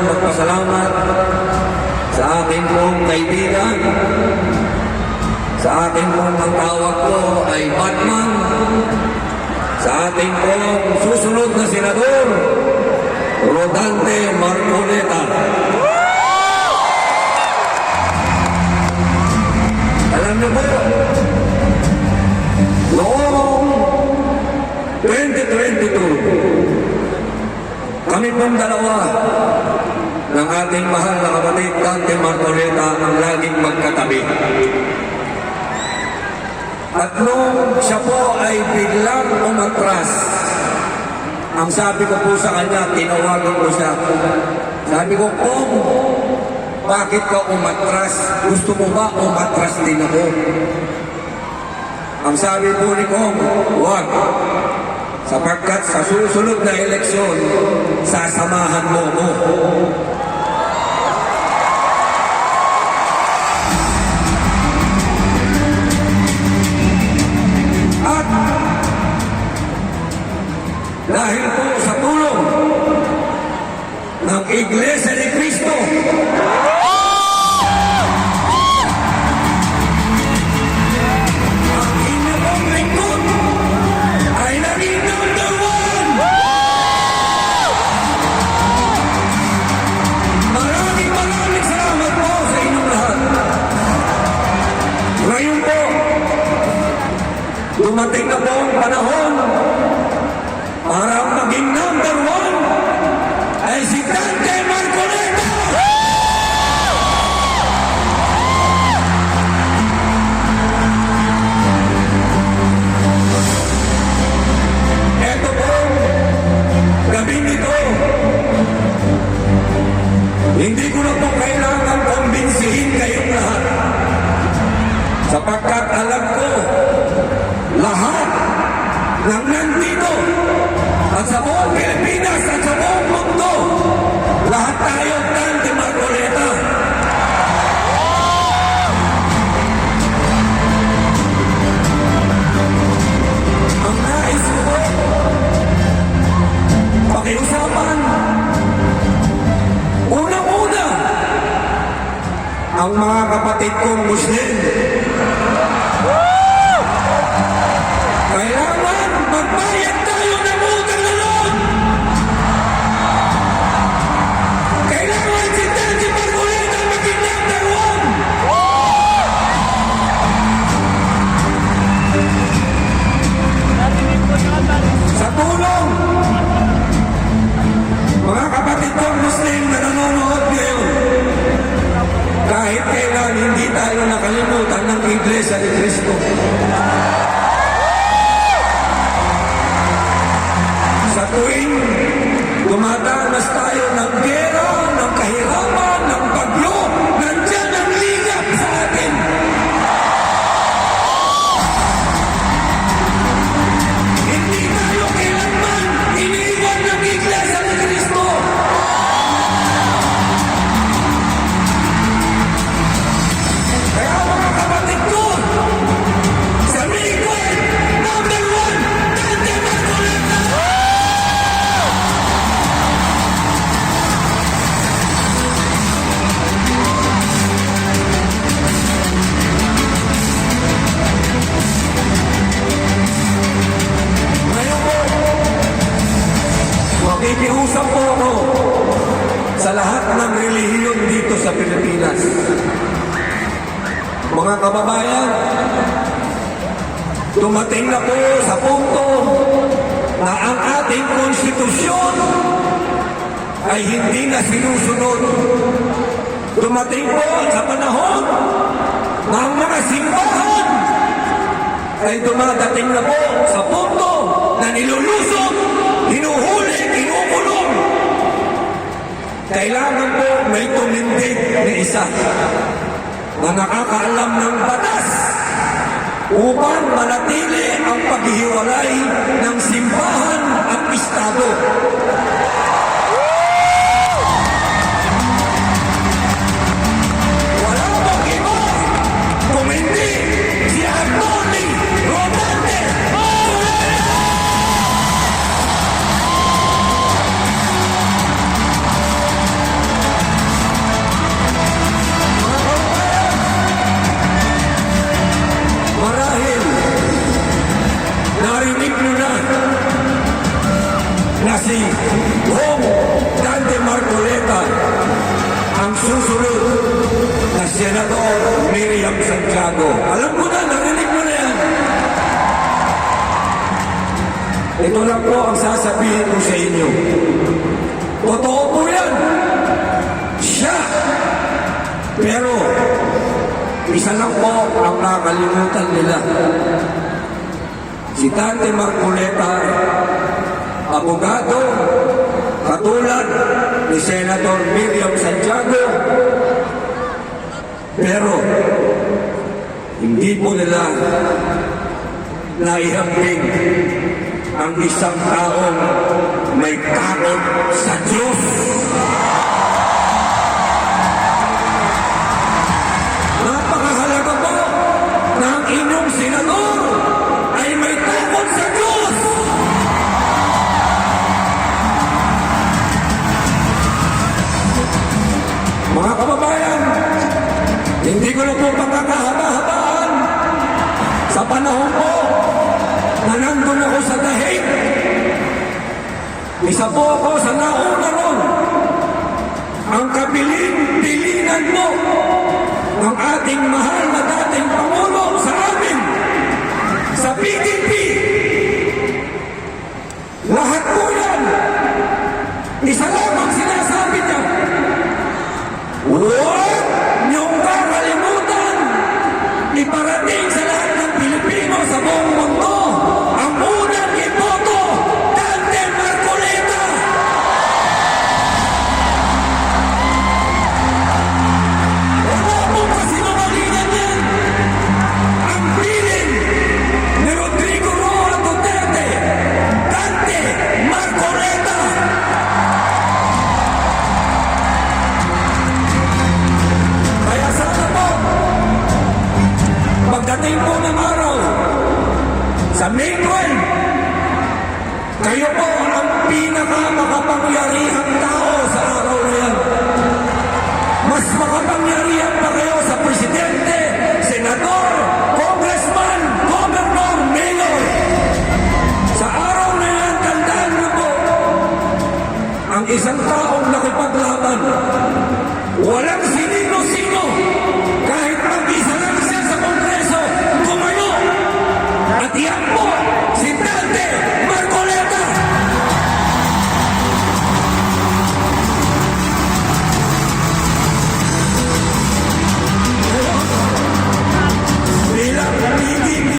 magpasalamat sa aking pong kaibigan. Sa aking pong ang tawag ko ay Batman. Sa ating pong susunod na senador, Rodante Marcoleta. Alam niyo po, noong 2022, kami pong dalawa ng ating mahal na kapatid Dante Marcoleta ang laging magkatabi. At nung siya po ay biglang umatras, ang sabi ko po sa kanya, tinawagan ko siya. Sabi ko, Kong, bakit ka umatras? Gusto mo ba umatras din ako? Ang sabi po ni Kong, wag. Sapagkat sa susunod na eleksyon, sasamahan mo ko. At dahil po sa tulong ng Iglesia ni Cristo, ang inyong lingkod ay naging number 1. Maraming salamat po sa inyong lahat. Ngayon po, dumating na po ang panahon para maging number 1 ay si Dante Marcoleta! Eto po, gabing ito, hindi ko na po kailangan kumbinsihin kayong lahat. Sapagkat alam ko, lahat ng nandito at sa buong Pilipinas at sa buong mundo, lahat tayo Dante Marcoleta. Ang nais ko po, pakiusapan, unang-una, ang mga kapatid kong Muslim. Kailangan magbayad tayo ng utang na loob. Kailangan si Dante Marcoleta maging number 1. Sa tulong, mga kapatid kong Muslim na nanonood ngayon, kahit kailan hindi tayo nakalimutan ng Iglesia ni Cristo. Sa tuwing dumadanas tayo ng gera, ng kahirapan, ng bagyo, nandiyan ang ligap sa atin. Hindi tayo kailanman iniwan ng Iglesia ni Cristo. Kaya mga kapatid ko, sabihin ko, number 1, Dante Marcoleta! Ngayon po, makikiusap po ako sa lahat ng relihiyon dito sa Pilipinas. Mga kababayan, dumating na po sa punto na ang ating konstitusyon ay hindi na sinusunod. Dumating po sa panahon na ang mga simbahan ay dumadating na po sa punto na nilulusog, hinuhuli, kinukulong. Kailangan po may tumindig na isa na nakakaalam ng batas upang manatili ang paghihiwalay ng simbahan at Estado. Wala bang iba kung hindi si Atty. Rodante Marcoleta! Santiago. Alam ko na, narinig mo na yan. Ito lang po ang sasabihin ko sa inyo. Totoo po yan. Siya. Pero, isa lang po ang nakalimutan nila. Si Tante Marcoleta, abogado, katulad ni Senator Miriam Santiago. Pero, hindi po nila naihambing ang isang taong may takot sa Diyos. Napakahalaga po na ang inyong senador ay may takot sa Diyos. Mga kababayan, hindi ko na po pagkakahaba-habaan sa panahon po na nandun ako sa dahig. Isa po ako sa nauna ron. Ang kabilin-bilinan mo ng ating mahal na dating Pangulo sa amin, sa PDP. Lahat po yan. Isa lamang sinasabi niya. Huwag niyong kakalimutan iparating sa lahat ng Pilipino sa buong mundo ang unang iboto, Tante Marcoleta. Wala po kasinungalingan yan. Ang piling ni Rodrigo Roa Duterte, Tante Marcoleta. Kaya sana po, pagdating po ng araw, sa May 12, kayo po ang pinakamakapangyarihang tao sa araw na yan. Mas makapangyarihan pa kayo sa presidente, senador,